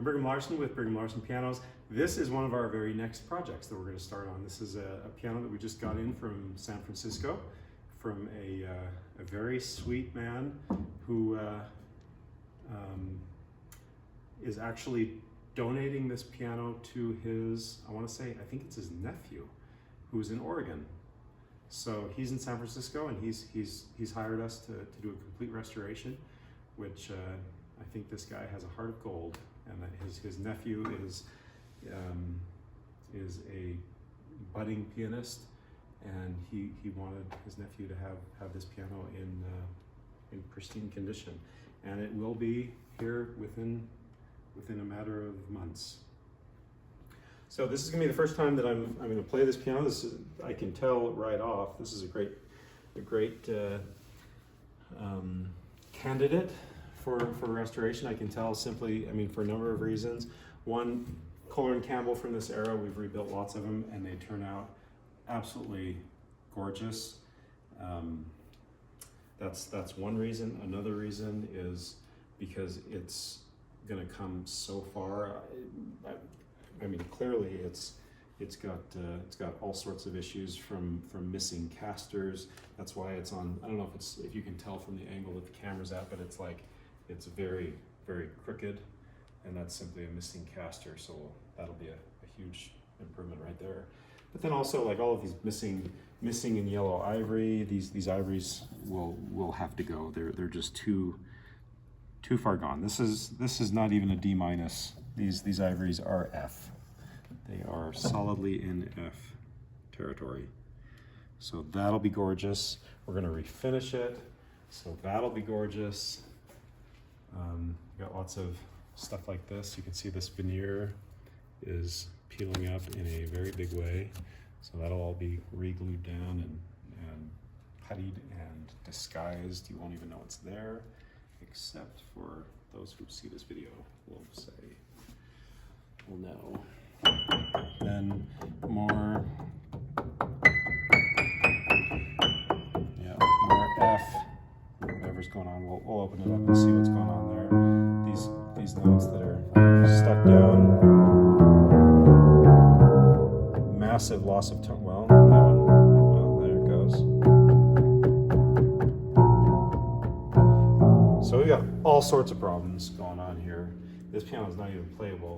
Brigham Larson with Brigham Larson Pianos. This is one of our very next projects that we're going to start on. This is a piano that we just got in from San Francisco from a very sweet man who is actually donating this piano to his, I think it's his nephew, who's in Oregon. So he's in San Francisco and he's hired us to do a complete restoration, which I think this guy has a heart of gold, and that his nephew is a budding pianist, and he wanted his nephew to have this piano in pristine condition, and it will be here within a matter of months. So this is going to be the first time that I'm going to play this piano. I can tell right off, this is a great candidate for restoration. I can tell simply, for a number of reasons. One, Kohler and Campbell from this era, we've rebuilt lots of them, and they turn out absolutely gorgeous. That's one reason. Another reason is because it's going to come so far. Clearly it's got all sorts of issues from missing casters. That's why it's on. I don't know if you can tell from the angle that the camera's at, but it's very, very crooked, and that's simply a missing caster. So that'll be a huge improvement right there. But then also, like, all of these missing in yellow ivory, these ivories will have to go. They're just too far gone. This is not even a D-. These ivories are F. They are solidly in F territory. So that'll be gorgeous. We're gonna refinish it, so that'll be gorgeous. Got lots of stuff like this. You can see this veneer is peeling up in a very big way. So that'll all be re-glued down and puttied and disguised. You won't even know it's there, except for those who see this video will know. Then more F, whatever's going on. We'll open it up and see what's going on there. These notes that are stuck down. Massive loss of tone. Well, that one, there it goes. So we got all sorts of problems going on here. This piano is not even playable.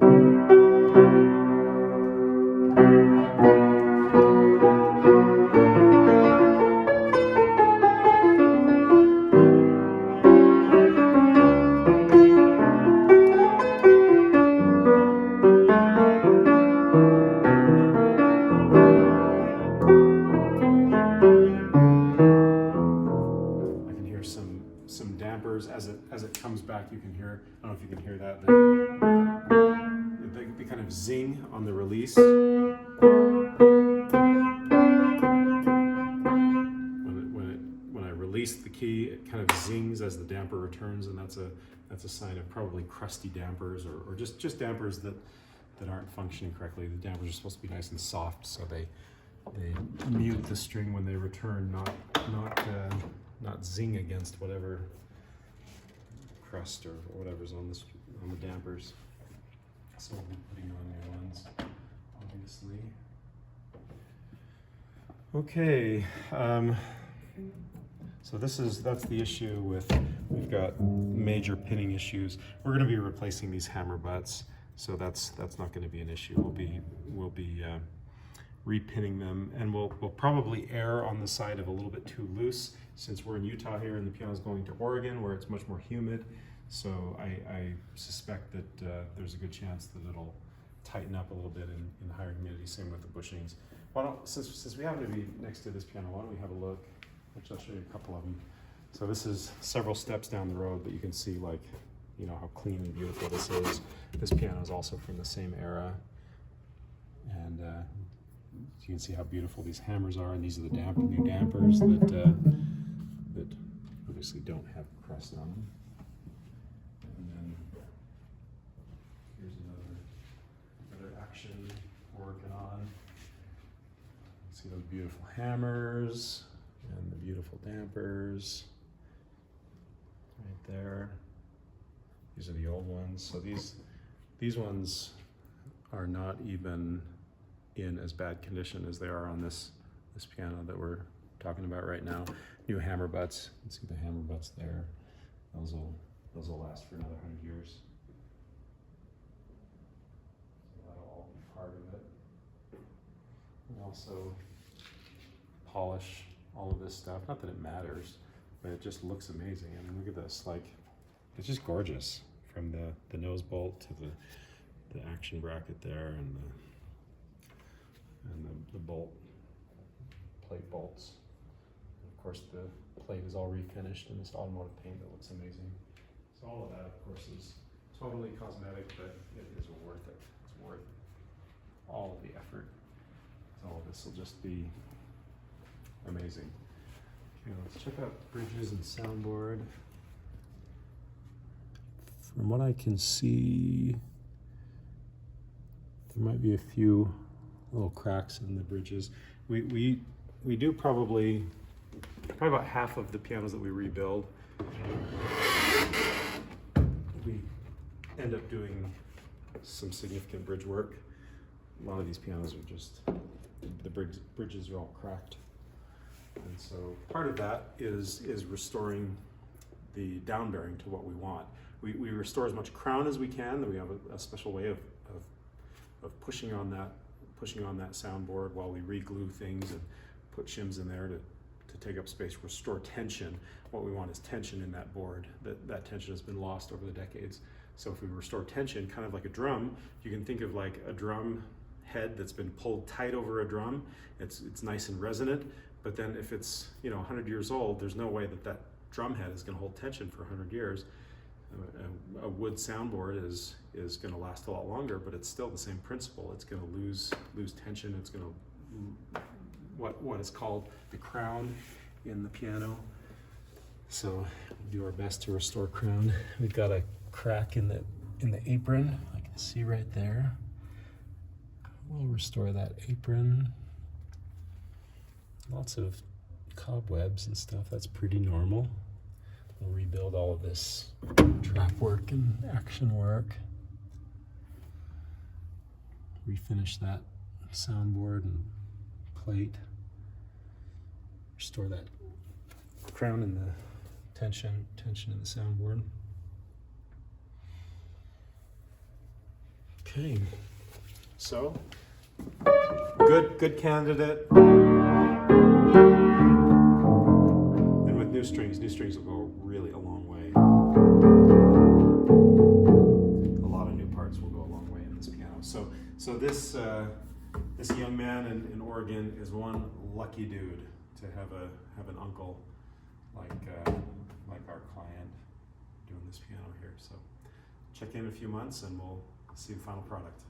Some dampers as it comes back. You can hear, I don't know if you can hear that, they kind of zing on the release. When I release the key, it kind of zings as the damper returns, and that's a sign of probably crusty dampers or just dampers that aren't functioning correctly. The dampers are supposed to be nice and soft, so they mute the string when they return, not zing against whatever crust or whatever's on the dampers. So we'll be putting on new ones, obviously. Okay, so that's the issue we've got major pinning issues. We're going to be replacing these hammer butts, so that's not going to be an issue. We'll be repinning them, and we'll probably err on the side of a little bit too loose, since we're in Utah here and the piano's going to Oregon where it's much more humid. So I suspect that there's a good chance that it'll tighten up a little bit in higher humidity. Same with the bushings. Since we happen to be next to this piano, why don't we have a look? Which I'll show you a couple of them. So this is several steps down the road, but you can see, like, how clean and beautiful this is. This piano is also from the same era, and you can see how beautiful these hammers are, and these are the new dampers that obviously don't have crust on them. And then here's another action we're working on. See those beautiful hammers and the beautiful dampers right there. These are the old ones. So these These ones are not even in as bad condition as they are on this piano that we're talking about right now. New hammer butts. You can see the hammer butts there. Those will last for another 100 years. So that'll all be part of it. We also polish all of this stuff. Not that it matters, but it just looks amazing. I mean, look at this. Like, it's just gorgeous. From the nose bolt to the action bracket there, and the bolt plate bolts. And of course, the plate is all refinished in this automotive paint that looks amazing. So all of that, of course, is totally cosmetic, but it is worth it. It's worth all of the effort. So all of this will just be amazing. Okay, let's check out bridges and soundboard. From what I can see, there might be a few little cracks in the bridges. We do probably about half of the pianos that we rebuild. We end up doing some significant bridge work. A lot of these pianos are just, the bridges are all cracked. And so part of that is restoring the down bearing to what we want. We restore as much crown as we can. Then we have a special way of pushing on that soundboard while we re-glue things and put shims in there to take up space, restore tension. What we want is tension in that board. That tension has been lost over the decades. So if we restore tension, kind of like a drum, you can think of like a drum head that's been pulled tight over a drum. It's nice and resonant, but then if it's 100 years old, there's no way that drum head is going to hold tension for 100 years. A wood soundboard is going to last a lot longer, but it's still the same principle. It's going to lose tension. It's going to what is called the crown in the piano. So we do our best to restore crown. We've got a crack in the apron. I can see right there. We'll restore that apron. Lots of cobwebs and stuff. That's pretty normal. We'll rebuild all of this trap work and action work. Refinish that soundboard and plate. Restore that crown and the tension in the soundboard. Okay, so good candidate. And with new strings will go really a long way. A lot of new parts will go a long way in this piano. So this young man in Oregon is one lucky dude to have an uncle like our client doing this piano here. So check in a few months and we'll see the final product.